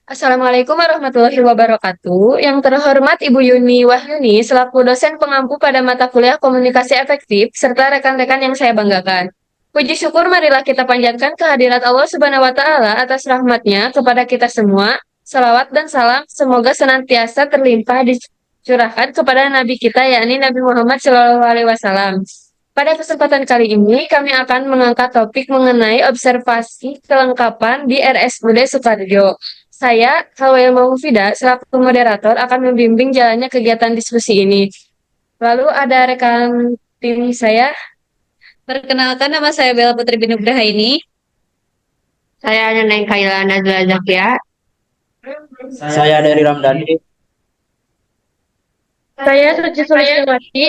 Assalamualaikum warahmatullahi wabarakatuh. Yang terhormat Ibu Yuni Wahyuni selaku dosen pengampu pada mata kuliah komunikasi efektif serta rekan-rekan yang saya banggakan. Puji syukur marilah kita panjatkan kehadirat Allah Subhanahu wa taala atas rahmatnya kepada kita semua. Salawat dan salam semoga senantiasa terlimpah dicurahkan kepada Nabi kita yakni Nabi Muhammad SAW. Pada kesempatan kali ini kami akan mengangkat topik mengenai observasi kelengkapan di RSUD Sukarjo. Saya, Halwaya Mahufida, selaku moderator akan membimbing jalannya kegiatan diskusi ini. Lalu ada rekan tim saya. Perkenalkan, nama saya Bella Putri Binugraha ini. Saya Neneng Kaila Nazla Zakia. Saya dari Ramdhani. Saya Suci Sulistiawati.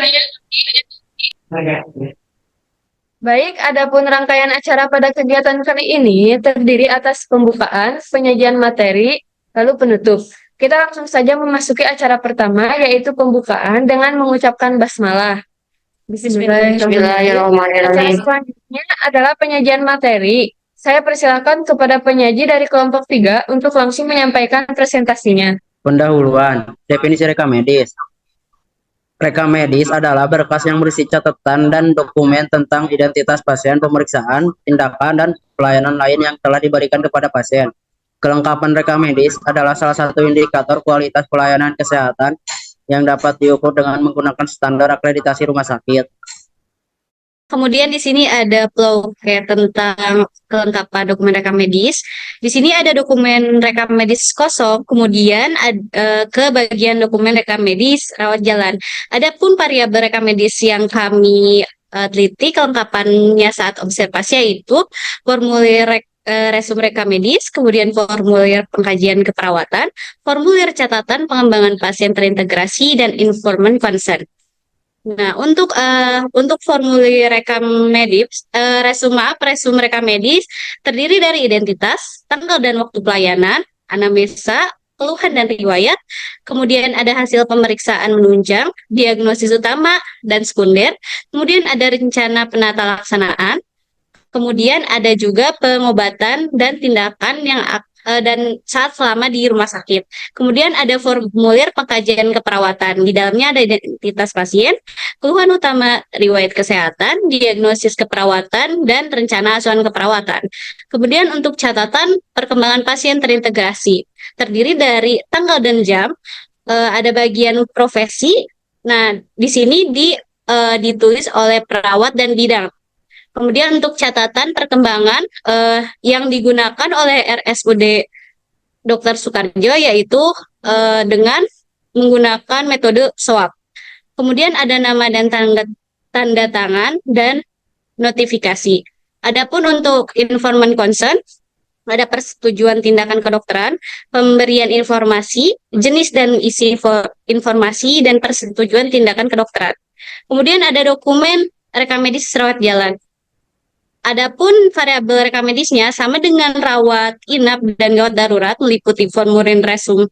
Baik, adapun rangkaian acara pada kegiatan kali ini terdiri atas pembukaan, penyajian materi, lalu penutup. Kita langsung saja memasuki acara pertama, yaitu pembukaan dengan mengucapkan basmalah. Bismillahirrahmanirrahim. Acara selanjutnya adalah penyajian materi. Saya persilakan kepada penyaji dari kelompok 3 untuk langsung menyampaikan presentasinya. Pendahuluan, definisi rekam medis. Rekam medis adalah berkas yang berisi catatan dan dokumen tentang identitas pasien, pemeriksaan, tindakan, dan pelayanan lain yang telah diberikan kepada pasien. Kelengkapan rekam medis adalah salah satu indikator kualitas pelayanan kesehatan yang dapat diukur dengan menggunakan standar akreditasi rumah sakit. Kemudian di sini ada ploket tentang kelengkapan dokumen rekam medis. Di sini ada dokumen rekam medis kosong, kemudian ke bagian dokumen rekam medis rawat jalan. Adapun variabel rekam medis yang kami teliti kelengkapannya saat observasi yaitu formulir resum rekam medis, kemudian formulir pengkajian keperawatan, formulir catatan pengembangan pasien terintegrasi, dan informan consent. Nah, untuk formulir rekam medis, resum rekam medis terdiri dari identitas, tanggal dan waktu pelayanan, anamnesa, keluhan dan riwayat, kemudian ada hasil pemeriksaan menunjang, diagnosis utama dan sekunder, kemudian ada rencana penata laksanaan, kemudian ada juga pengobatan dan tindakan dan saat selama di rumah sakit. Kemudian ada formulir pengkajian keperawatan. Di dalamnya ada identitas pasien, keluhan utama riwayat kesehatan, diagnosis keperawatan, dan rencana asuhan keperawatan. Kemudian untuk catatan perkembangan pasien terintegrasi. Terdiri dari tanggal dan jam, ada bagian profesi. Nah, di sini ditulis oleh perawat dan bidang. Kemudian untuk catatan perkembangan yang digunakan oleh RSUD Dr. Soekarjo yaitu dengan menggunakan metode SWAP. Kemudian ada nama dan tanda tangan dan notifikasi. Adapun untuk informan consent, ada persetujuan tindakan kedokteran, pemberian informasi, jenis dan isi informasi, dan persetujuan tindakan kedokteran. Kemudian ada dokumen rekam medis rawat jalan. Adapun variabel rekam medisnya sama dengan rawat inap dan gawat darurat meliputi formulir resum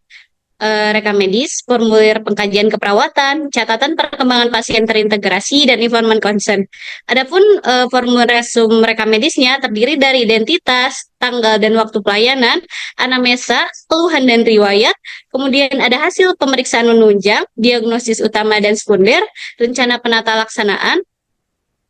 rekam medis, formulir pengkajian keperawatan, catatan perkembangan pasien terintegrasi, dan informan consent. Adapun formulir resum rekam medisnya terdiri dari identitas, tanggal dan waktu pelayanan, anamnesa, keluhan dan riwayat, kemudian ada hasil pemeriksaan menunjang, diagnosis utama dan sekunder, rencana penata laksanaan,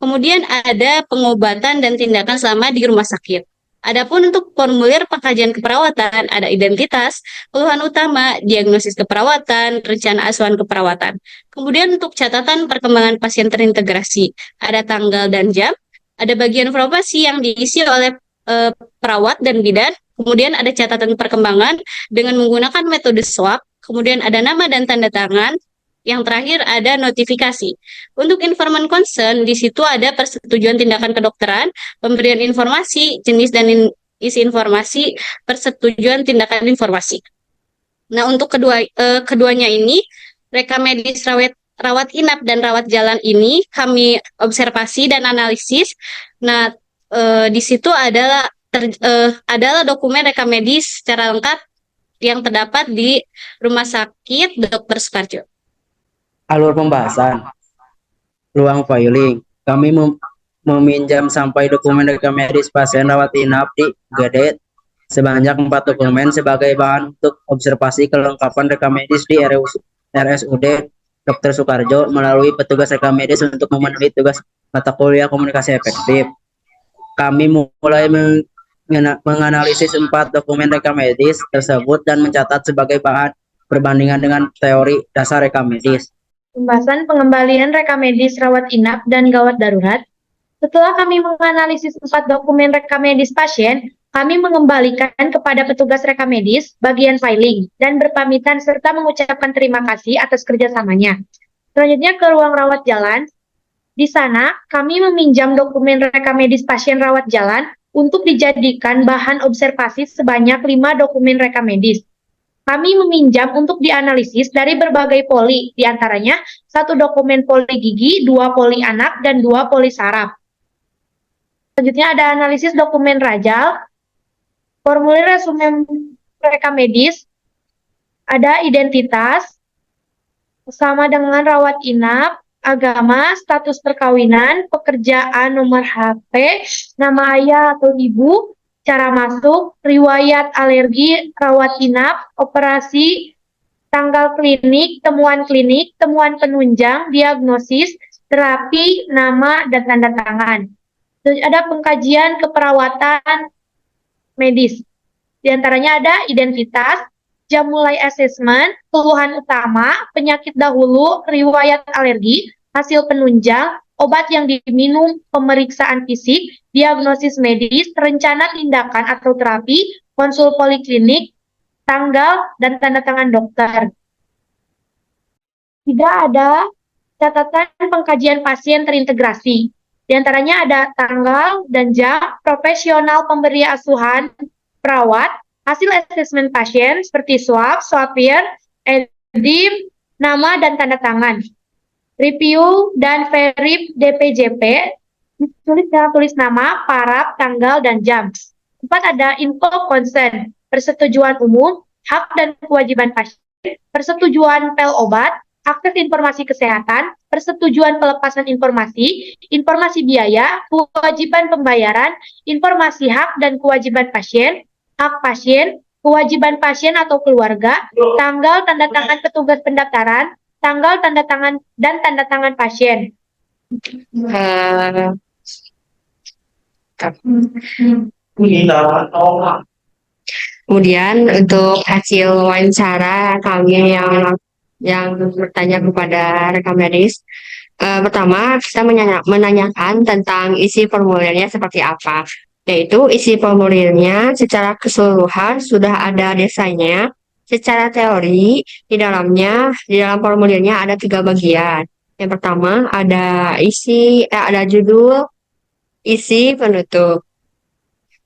kemudian ada pengobatan dan tindakan selama di rumah sakit. Adapun untuk formulir pengkajian keperawatan, ada identitas, keluhan utama, diagnosis keperawatan, rencana asuhan keperawatan. Kemudian untuk catatan perkembangan pasien terintegrasi, ada tanggal dan jam, ada bagian informasi yang diisi oleh perawat dan bidan, kemudian ada catatan perkembangan dengan menggunakan metode SWAP, kemudian ada nama dan tanda tangan, yang terakhir ada notifikasi. Untuk informan concern, di situ ada persetujuan tindakan kedokteran, pemberian informasi, jenis dan isi informasi, persetujuan tindakan informasi. Nah, untuk keduanya ini, rekam medis rawat inap dan rawat jalan ini kami observasi dan analisis. Nah, di situ adalah dokumen rekam medis secara lengkap yang terdapat di Rumah Sakit Dr. Soekarjo. Alur pembahasan, ruang filing. Kami meminjam sampai dokumen rekam medis pasien rawat inap di UGD sebanyak 4 dokumen sebagai bahan untuk observasi kelengkapan rekam medis di RSUD Dr. Soekarjo melalui petugas rekam medis untuk memenuhi tugas mata kuliah komunikasi efektif. Kami mulai menganalisis 4 dokumen rekam medis tersebut dan mencatat sebagai bahan perbandingan dengan teori dasar rekam medis. Pembahasan pengembalian rekam medis rawat inap dan gawat darurat. Setelah kami menganalisis 4 dokumen rekam medis pasien, kami mengembalikan kepada petugas rekam medis bagian filing dan berpamitan serta mengucapkan terima kasih atas kerjasamanya. Selanjutnya ke ruang rawat jalan. Di sana, kami meminjam dokumen rekam medis pasien rawat jalan untuk dijadikan bahan observasi sebanyak 5 dokumen rekam medis. Kami meminjam untuk dianalisis dari berbagai poli, diantaranya 1 dokumen poli gigi, 2 poli anak, dan 2 poli saraf. Selanjutnya ada analisis dokumen rajal, formulir resumen rekam medis, ada identitas, sama dengan rawat inap, agama, status perkawinan, pekerjaan, nomor HP, nama ayah atau ibu, cara masuk, riwayat alergi, rawat inap, operasi, tanggal klinik, temuan penunjang, diagnosis, terapi, nama, dan tanda tangan. Terus ada pengkajian keperawatan medis. Di antaranya ada identitas, jam mulai asesmen, keluhan utama, penyakit dahulu, riwayat alergi, hasil penunjang, obat yang diminum, pemeriksaan fisik, diagnosis medis, rencana tindakan atau terapi, konsul poliklinik, tanggal, dan tanda tangan dokter. Tidak ada catatan pengkajian pasien terintegrasi. Di antaranya ada tanggal dan jam, profesional pemberi asuhan, perawat, hasil asesmen pasien seperti swab, swapir, edim, nama dan tanda tangan. Review dan verif DPJP, tulis nama, paraf, tanggal, dan jam. 4 ada info konsen, persetujuan umum, hak dan kewajiban pasien, persetujuan pel obat, akses informasi kesehatan, persetujuan pelepasan informasi, informasi biaya, kewajiban pembayaran, informasi hak dan kewajiban pasien, hak pasien, kewajiban pasien atau keluarga, tanggal tanda tangan petugas pendaftaran, tanggal tanda tangan dan tanda tangan pasien. Kemudian untuk hasil wawancara kami yang bertanya kepada rekam medis, pertama kita menanyakan tentang isi formulirnya seperti apa, yaitu isi formulirnya secara keseluruhan sudah ada desainnya. Secara teori di dalam formulirnya ada 3 bagian. Yang pertama ada ada judul, isi, penutup.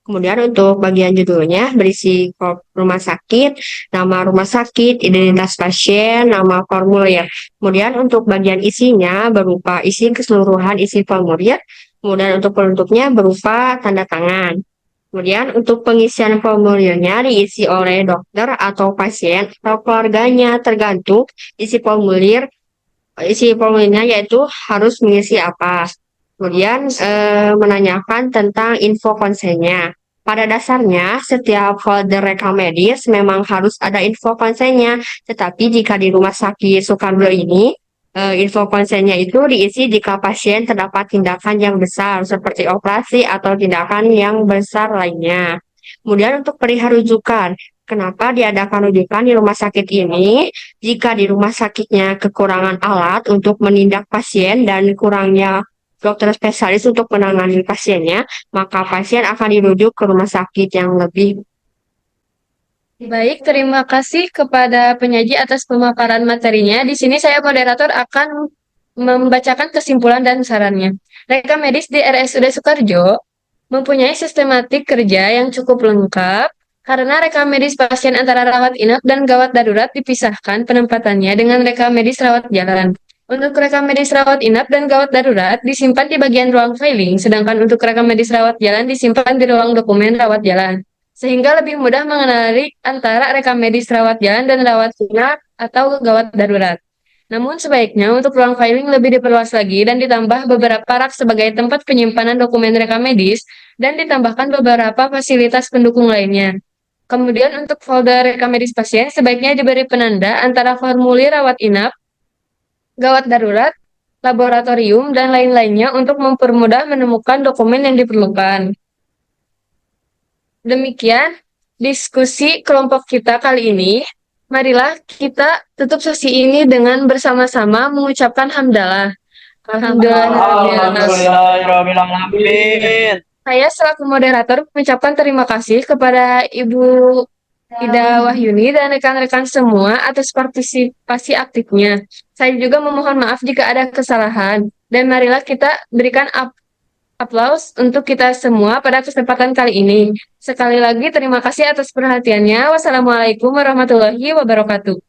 Kemudian untuk bagian judulnya berisi rumah sakit, nama rumah sakit, identitas pasien, nama formulir. Kemudian untuk bagian isinya berupa isi keseluruhan isi formulir. Kemudian untuk penutupnya berupa tanda tangan. Kemudian untuk pengisian formulirnya diisi oleh dokter atau pasien atau keluarganya, tergantung isi formulirnya yaitu harus mengisi apa. Kemudian menanyakan tentang info konsennya. Pada dasarnya, setiap folder rekam medis memang harus ada info konsennya. Tetapi jika di Rumah Sakit Soekarjo ini, info konsennya itu diisi jika pasien terdapat tindakan yang besar, seperti operasi atau tindakan yang besar lainnya. Kemudian untuk perihal rujukan, kenapa diadakan rujukan di rumah sakit ini? Jika di rumah sakitnya kekurangan alat untuk menindak pasien dan kurangnya dokter spesialis untuk menangani pasiennya, maka pasien akan dirujuk ke rumah sakit yang lebih. Baik, terima kasih kepada penyaji atas pemaparan materinya. Di sini saya moderator akan membacakan kesimpulan dan sarannya. Rekam medis di RSUD Soekarjo mempunyai sistematik kerja yang cukup lengkap karena rekam medis pasien antara rawat inap dan gawat darurat dipisahkan penempatannya dengan rekam medis rawat jalan. Untuk rekam medis rawat inap dan gawat darurat disimpan di bagian ruang filing, sedangkan untuk rekam medis rawat jalan disimpan di ruang dokumen rawat jalan. Sehingga lebih mudah mengenali antara rekam medis rawat jalan dan rawat inap atau gawat darurat. Namun sebaiknya untuk ruang filing lebih diperluas lagi dan ditambah beberapa rak sebagai tempat penyimpanan dokumen rekam medis dan ditambahkan beberapa fasilitas pendukung lainnya. Kemudian untuk folder rekam medis pasien sebaiknya diberi penanda antara formulir rawat inap, gawat darurat, laboratorium, dan lain-lainnya untuk mempermudah menemukan dokumen yang diperlukan. Demikian diskusi kelompok kita kali ini. Marilah kita tutup sesi ini dengan bersama-sama mengucapkan hamdalah. Alhamdulillahirrahmanirrahim. Saya selaku moderator mengucapkan terima kasih kepada Ibu Ida Wahyuni dan rekan-rekan semua atas partisipasi aktifnya. Saya juga memohon maaf jika ada kesalahan. Dan marilah kita berikan aplaus untuk kita semua pada kesempatan kali ini. Sekali lagi terima kasih atas perhatiannya. Wassalamualaikum warahmatullahi wabarakatuh.